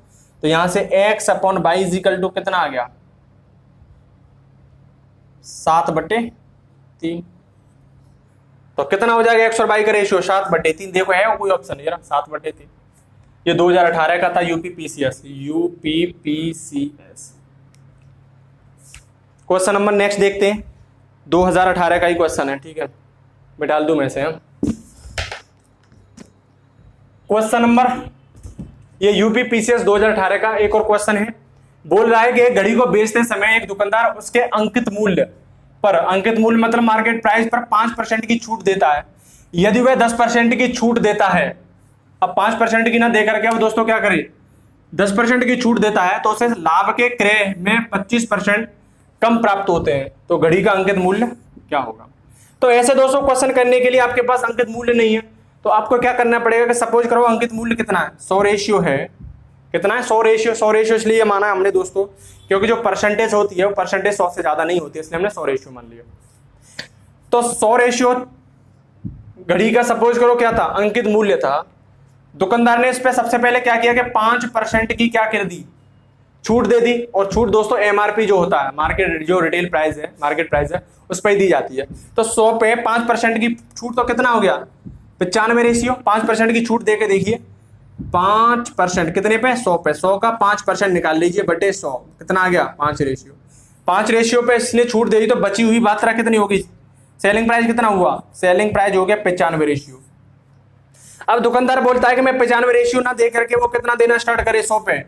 तो यहां से x upon y is equal to कितना आ गया 7/3। तो कितना हो जाएगा x और y का रेशियो 7/3। देखो है कोई ऑप्शन जरा 7/3। ये 2018 का था यूपीपीसीएस। क्वेश्चन नंबर नेक्स्ट देखते हैं, 2018 का ही क्वेश्चन है, ठीक है, मैं डाल दूं मैं से। क्वेश्चन नंबर, ये यूपीपीसीएस 2018 का एक और क्वेश्चन है। बोल रहा है कि एक घड़ी को बेचते समय एक दुकानदार उसके अंकित मूल्य पर, अंकित मूल्य मतलब मार्केट प्राइस पर 5% की छूट देता है। यदि वह 10% की छूट देता है, अब 5% की ना देकर के अब दोस्तों क्या करे, 10% की छूट देता है, तो उसे लाभ के क्रय में 25% कम प्राप्त होते हैं, तो घड़ी का अंकित मूल्य क्या होगा। तो ऐसे दोस्तों क्वेश्चन करने के लिए आपके पास अंकित मूल्य नहीं है, तो आपको क्या करना पड़ेगा कि सपोज करो अंकित मूल्य कितना है, 100 रेशियो है, कितना है 100 रेशियो। 100 रेशियो इसलिए माना है हमने दोस्तों क्योंकि जो परसेंटेज होती है वो परसेंटेज 100 से ज्यादा नहीं होती है, इसलिए हमने 100 रेशियो मान लिया। तो 100 रेशियो घड़ी का सपोज करो क्या था, अंकित मूल्य था। दुकानदार ने इस पे सबसे पहले क्या किया कि 5% की क्या कर दी, छूट दे दी। और छूट दोस्तों एमआरपी जो होता है, मार्केट जो रिटेल प्राइस है, मार्केट प्राइस है, उस पर ही दी जाती है। तो 100 पे 5% की छूट तो कितना हो गया 95 रेशियो। 5% की छूट देके देखिए, 5% कितने पे 100 पे, 100 का 5% निकाल लीजिए बटे 100, कितना आ गया 5 रेशियो। 5 रेशियो पे इसने छूट दे दी तो बची हुई मात्रा कितनी होगी, सेलिंग प्राइस कितना हुआ, सेलिंग प्राइस हो गया 95 रेशियो। अब दुकानदार बोलता है कि मैं 95 रेशियो ना दे करके वो कितना देना स्टार्ट करे, 100 पे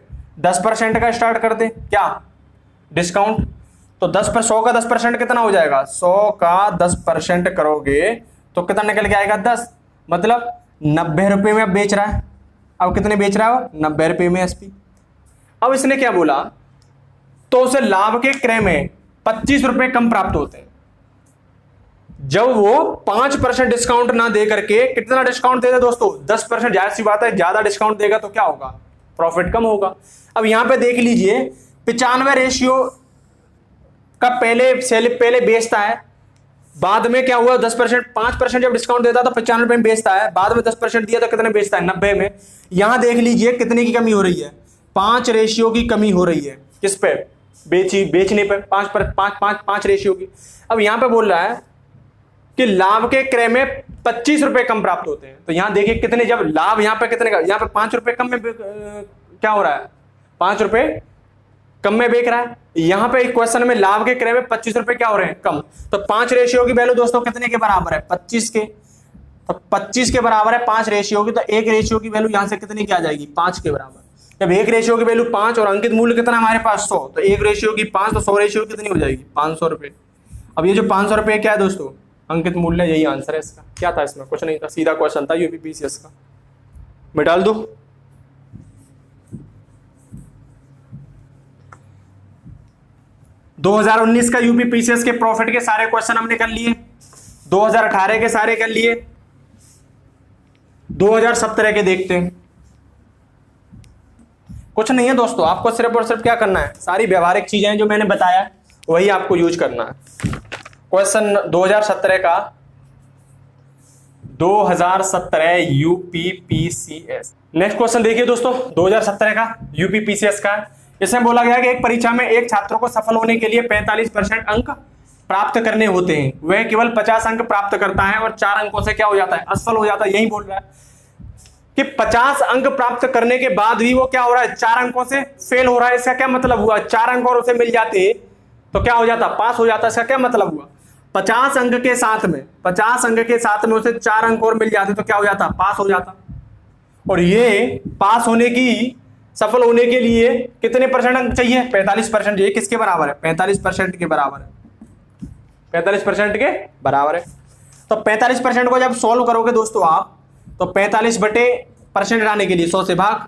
10% का स्टार्ट कर दे, क्या डिस्काउंट। तो 100 का 10% कितना हो जाएगा, 100 का 10% करोगे तो कितना निकल के आएगा 10, मतलब 90 रुपए में बेच रहा है। अब कितने बेच रहा है, 90 रुपए में एसपी। अब इसने क्या बोला, तो उसे लाभ के क्रय में 25 रुपए कम प्राप्त होते हैं। जब वो 5% डिस्काउंट ना दे करके कितना डिस्काउंट देगा दोस्तों, 10%। जाहिर सी बात है ज्यादा डिस्काउंट देगा तो क्या होगा, प्रॉफिट कम होगा। अब यहां पे देख लीजिए 95 रेशियो का पहले बेचता है, बाद में क्या हुआ 10%, 5% जब डिस्काउंट देता है तो 95 रुपए में बेचता है, बाद में 10% दिया तो कितने बेचता है 90 में। यहां देख लीजिए कितने की कमी हो रही है, 5 रेशियो की कमी हो रही है, किस पे, बेचने पे 5 रेशियो की। अब यहां पे बोल रहा है कि लाभ के क्रय में 25 रुपए कम प्राप्त होते हैं। तो यहां देखिए कितने, जब लाभ यहां पे कितने का, यहां पे 5 रुपए कम में क्या हो रहा है, 5 रुपए कम में बेच रहा है। यहां पे एक क्वेश्चन में लाभ के क्रय में 25 रुपए क्या हो रहे हैं, कम। तो 5 रेशियो की वैल्यू दोस्तों कितने के बराबर है, 25 के। तो 25 के बराबर है 5 रेशियो की, तो 1 रेशियो की वैल्यू यहां से कितने की आ जाएगी, 5 के बराबर। जब 1 रेशियो की वैल्यू 5 और अंकित मूल्य कितना हमारे पास 100, तो 1 रेशियो की 5, तो 100 रेशियो कितनी हो जाएगी 500 रुपए। अब ये जो 500 रुपए क्या है दोस्तों, अंकित मूल्य, यही आंसर है इसका। क्या था इसमें, कुछ नहीं था, सीधा क्वेश्चन था यूपीपीसीएस का। मैं डाल दूं, दो 2019 का यूपीपीसीएस के प्रॉफिट के सारे क्वेश्चन हमने कर लिए, 2018 के सारे कर लिए, 2017 के देखते हैं। कुछ नहीं है दोस्तों, आपको सिर्फ और सिर्फ क्या करना है, सारी व्यवहारिक चीजें जो मैंने बताया वही आपको यूज करना है। क्वेश्चन 2017 का, 2017 यूपीपीसीएस। नेक्स्ट क्वेश्चन देखिए दोस्तों, 2017 का यूपीपीसीएस का। इसमें बोला गया कि एक परीक्षा में एक छात्र को सफल होने के लिए 45% अंक प्राप्त करने होते हैं, वह केवल 50 अंक प्राप्त करता है और 4 अंकों से क्या हो जाता है, असफल हो जाता है। यही बोल रहा है कि 50 अंक प्राप्त करने के बाद भी वो क्या हो रहा है, 4 अंकों से फेल हो रहा है। इसका क्या मतलब हुआ, 4 अंक और उसे मिल जाते तो क्या हो जाता, पास हो जाता। इसका क्या मतलब हुआ, 50 अंक के साथ में, 50 अंक के साथ में उसे 4 अंक और मिल जाते तो क्या हो जाता, पास हो जाता। और ये पास होने की, सफल होने के लिए कितने परसेंट अंक चाहिए, 45%। ये किसके बराबर है, 45% के बराबर है, 45% के बराबर है। तो 45% को जब सॉल्व करोगे दोस्तों आप, तो 45/% आने के लिए 100 से भाग,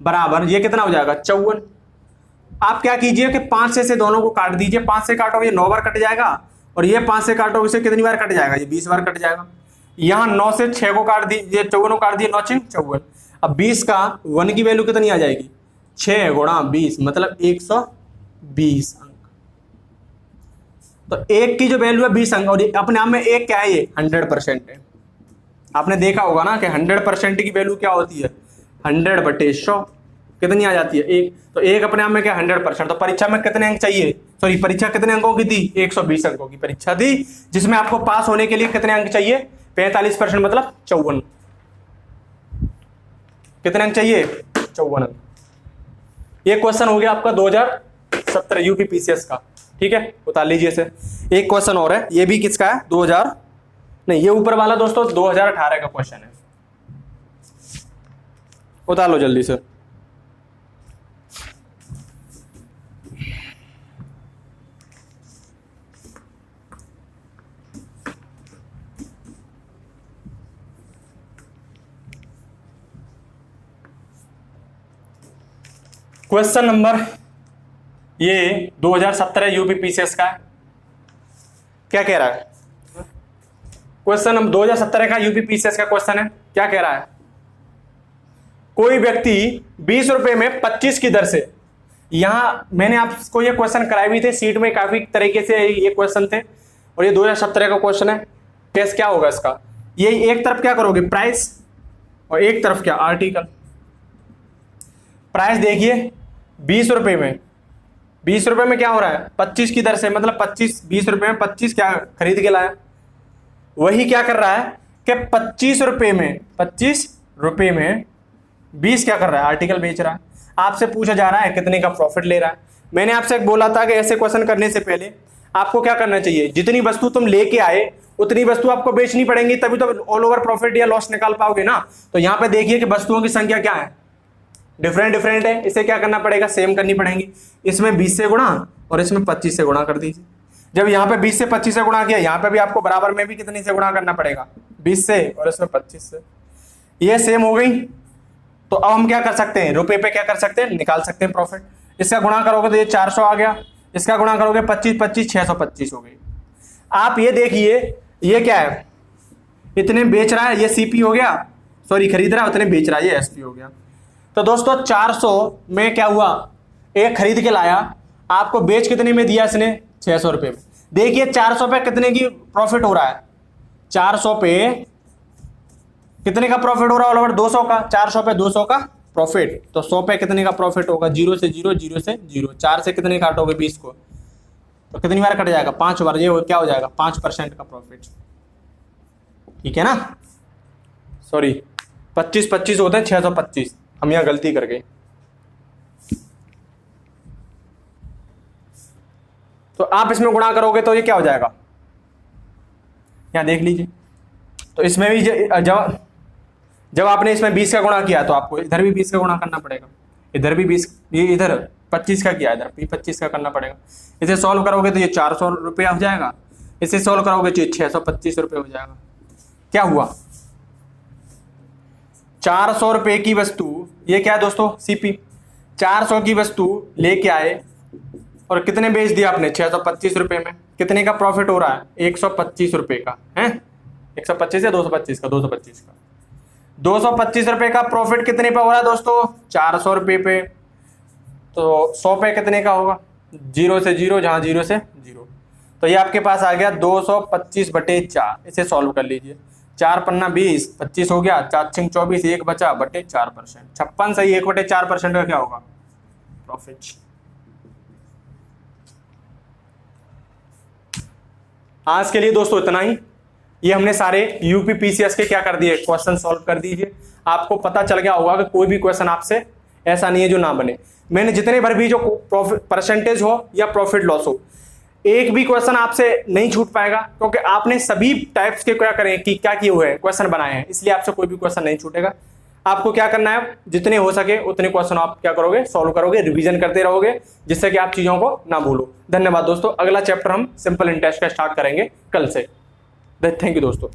बराबर ये कितना हो जाएगा 54। आप क्या कीजिए कि 5 से दोनों को काट दीजिए। 5 से काटोगे 9 बार कट जाएगा, और ये 5 से काटोगे इसे कितनी बार कट जाएगा, ये 20 बार कट जाएगा। यहाँ 9 से 6 को काट दीजिए, 54 को काट दिए, 9 6 54। अब 20 का 1 की वैल्यू कितनी आ जाएगी, 6 गुणा 20 मतलब 120 अंक। तो 1 की जो वैल्यू है 20 अंक, और अपने आप में 1 क्या है, ये 100% है। आपने देखा होगा ना कि 100% की वैल्यू क्या होती है, 100/100 कितनी आ जाती है, 1। तो 1 अपने आप में क्या 100%। तो परीक्षा में कितने अंक चाहिए, सॉरी परीक्षा कितने अंकों की थी, 120 अंकों की परीक्षा थी, जिसमें आपको पास होने के लिए कितने अंक चाहिए, 45% मतलब 54। कितने अंक चाहिए, 54 अंक। ये क्वेश्चन हो गया आपका 2017 यूपी पीसीएस का, ठीक है, उतार लीजिए इसे। एक क्वेश्चन और है, ये भी किसका है, 2000 नहीं, ये ऊपर वाला दोस्तों 2018 का क्वेश्चन है, उतार लो जल्दी से। क्वेश्चन नंबर ये 2017 यूपी पीसीएस का है। क्या कह रहा है, क्वेश्चन नंबर 2017 का यूपी पीसीएस का क्वेश्चन है। क्या कह रहा है, कोई व्यक्ति 20 रुपए में 25 की दर से, यहां मैंने आपको ये क्वेश्चन कराए भी थे सीट में, काफी तरीके से ये क्वेश्चन थे, और ये 2017 का क्वेश्चन है। कैसे क्या होगा इसका, ये एक तरफ क्या करोगे प्राइस, और एक तरफ क्या आर्टिकल। प्राइस देखिए 20 रुपए में, 20 रुपए में क्या हो रहा है, 25 की दर से, मतलब 25, 20 रुपए में 25 क्या खरीद के लाया। वही क्या कर रहा है कि 25 रुपए में, 25 रुपए में 20 क्या कर रहा है, आर्टिकल बेच रहा है। आपसे पूछा जा रहा है कितने का प्रॉफिट ले रहा है। मैंने आपसे एक बोला था कि ऐसे क्वेश्चन करने से पहले आपको क्या करना चाहिए, जितनी वस्तु तुम लेके आए उतनी वस्तु आपको बेचनी पड़ेंगी, तभी तो ऑल ओवर प्रॉफिट या लॉस निकाल पाओगे ना। तो यहां पे देखिए कि वस्तुओं की संख्या क्या है, डिफरेंट डिफरेंट है, इसे क्या करना पड़ेगा, सेम करनी पड़ेंगी। इसमें 20 से गुणा और इसमें 25 से गुणा कर दीजिए। जब यहाँ पे 20 से 25 से गुणा किया, यहाँ पे भी आपको बराबर में भी कितनी से गुणा करना पड़ेगा, 20 से, और इसमें 25 से। ये सेम हो गई। तो अब हम क्या कर सकते हैं, रुपए पे क्या कर सकते हैं, निकाल सकते हैं प्रॉफिट। इसका गुणा करोगे तो ये 400 आ गया, इसका गुणा करोगे 25 25 625 हो गई। आप ये देखिए ये क्या है, इतने बेच रहा है, ये सीपी हो गया, सॉरी खरीद रहा है, उतने बेच रहा है, ये एसपी हो गया। तो दोस्तों 400 में क्या हुआ, एक खरीद के लाया, आपको बेच कितने में दिया इसने, 600 रुपए में। देखिए 400 पे कितने की प्रॉफिट हो रहा है, 400 पे कितने का प्रॉफिट हो रहा है, ऑल ओवर 200 का, 400 पे 200 का प्रॉफिट। तो 100 पे कितने का प्रॉफिट होगा, 0 से 0, 0 से 0, 4 से कितने काटोगे 20 को, तो कितनी बार कट जाएगा, 5 बार। ये क्या हो जाएगा, 5% का प्रॉफिट, ठीक है ना। सॉरी 25 25 होते हैं 625, हम यहां गलती कर गए। तो आप इसमें गुणा करोगे तो ये क्या हो जाएगा, यहां देख लीजिए। तो इसमें भी जब आपने इसमें 20 का गुणा किया तो आपको इधर भी 20 का गुणा करना पड़ेगा, इधर भी 20, ये इधर 25 का किया, इधर भी 25 का करना पड़ेगा। इसे सॉल्व करोगे तो ये 400 रुपया हो जाएगा, इसे सॉल्व करोगे तो ये 625 रुपये हो जाएगा। क्या हुआ, 400 रुपए की वस्तु, ये क्या है दोस्तों, सीपी, 400 की वस्तु लेके आए और कितने बेच दिया आपने, 625 रुपए में। कितने का प्रॉफिट हो रहा है, 125 रुपए का है, 125 या 225 का, 225 का। 225 रुपए का प्रॉफिट कितने पे हो रहा है दोस्तों, 400 रुपए पे। तो 100 पे कितने का होगा, 0 से 0, जहां 0 से 0। तो ये आपके पास आ गया 225/4। इसे सॉल्व कर लीजिए, 4 पन्ना 20, 25 हो गया, 4 छिंग 24, 1 बचा बटे 4%, 56 सही, 1/4% का क्या होगा प्रॉफिट। आज के लिए दोस्तों इतना ही। ये हमने सारे यूपी पीसीएस के क्या कर दिए, क्वेश्चन सॉल्व कर दीजिए। आपको पता चल गया होगा कि कोई भी क्वेश्चन आपसे ऐसा नहीं है जो ना बने। मैंने जितने भर भी जो प्रॉफिट परसेंटेज हो या प्रॉफिट लॉस हो, एक भी क्वेश्चन आपसे नहीं छूट पाएगा, क्योंकि आपने सभी टाइप्स के क्या करें कि क्या किए हुए हैं, क्वेश्चन बनाए हैं, इसलिए आपसे कोई भी क्वेश्चन नहीं छूटेगा। आपको क्या करना है, जितने हो सके उतने क्वेश्चन आप क्या करोगे, सॉल्व करोगे, रिवीजन करते रहोगे, जिससे कि आप चीजों को ना भूलो। धन्यवाद दोस्तों। अगला चैप्टर हम सिंपल इंटरेस्ट का स्टार्ट करेंगे कल से। थैंक यू दोस्तों।